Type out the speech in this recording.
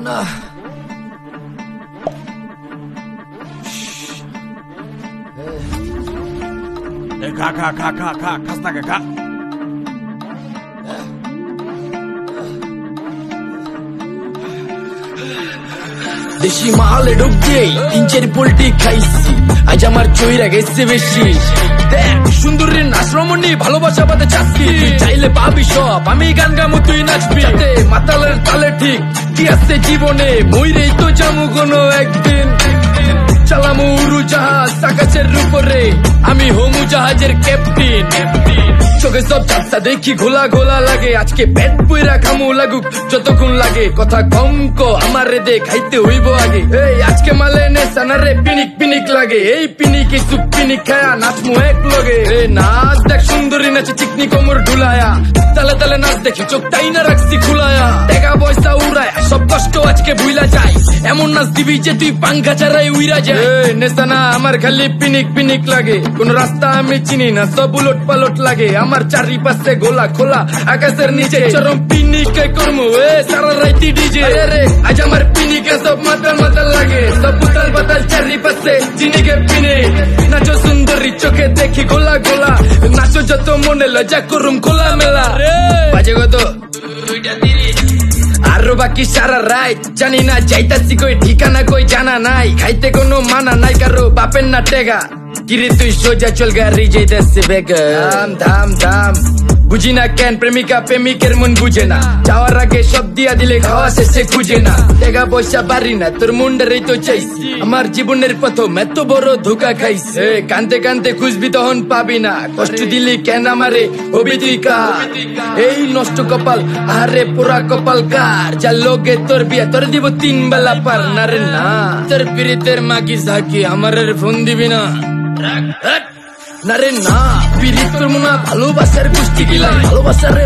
না। খা খা খা খা খা খাস না খা। দেশি মালে ঢুকতেই 3-4 পোল্ট্রি খাইছি, আজ আমার চইরা গেছে বেশি। দেখ সুন্দরীর নাচ রমণী, ভালোবাসা বাদে চাচ্ছি, চাইলে পাবি সব, আমি গান গামো তুই নাচবি। মাতালের তালে ঠিক কি আছে জীবনে, মইরেই তো যামু কোনো একদিন। চালামু উড়োজাহাজ আকাশের উপরে, আমি হোমু জাহাজের ক্যাপ্টেন। চোখে সব চাপসা দেখি ঘোলা ঘোলা লাগে, আজকে পেট পুইরা খামু লাগুক যতক্ষণ লাগে। কথা কম কো আমারে দে, খাইতে হইব আগে। এই আজকে মালে নেশা না রে, পিনিক পিনিক লাগে। এই পিনিকে সুপ পিনিক খায়া নাচমু এক লগে। নাচ দেখ সুন্দরী নাচে চিকনি কোমর ঢুলায়া, তালে তালে নাচ দেখি চোখ তাই না রাখছি খুলায়া। টাকা পয়সা উড়ায় সব কষ্ট আজকে ভুইলা যাই, এমন নাচ দিবি যে তুই পাঙ্খা ছাড়াই উইরা যায়। নেশা না আমার খালি পিনিক পিনিক লাগে, কোন রাস্তা আমি চিনি না, সব উলট পালট লাগে। আমার চারিপাশে গোলা খোলা আকাশের নিচে, চরম পিনিকে করমু সারা রাইতি ডিজে। রে আজ আমার পিনিকে সব মাতাল মাতাল লাগে, সব উতাল বাতাল চারিপাশে চিনিকে পিনে। নাচো সুন্দরী চোখে দেখি গোলা গোলা, নাচো যত মনে লজা করুম খোলা মেলা। বাজে কত আরো বাকি সারা রাত জানি না, যাইতাছি কই ঠিকানা কই জানা নাই। খাইতে কোনো মানা নাই কারো বাপের না টেগা, কিরে তুই সোজা চল গাড়ি যাইতাছে বেগা। ধাম ধাম ধাম বুঝি না কেন প্রেমিকা প্রেমিকের মন বুঝে না, যাওয়ার আগে সব দিয়া দিলে খাওয়া শেষে খুঁজে না। টাকা পয়সা বাড়ি না তোর মুন্ডারেই তো চাইছি, আমার জীবনের প্রথম এত বড় ধোকা খাইছে। কানতে কানতে খুঁজবি তখন পাবি না, কষ্ট দিলি কেন আমারে হবি তুই কার। এই নষ্ট কপাল আরে পুরা কপাল কার, যা লোকে তোর বিয়া তোর দিব 3 বেলা পার না রে না। তোর পিরিতের মাগি সাকি আমারে ফোন দিবি না না রে না। পিরিত করবো না ভালোবাসার গোষ্ঠী গিলা, ভালোবাসারে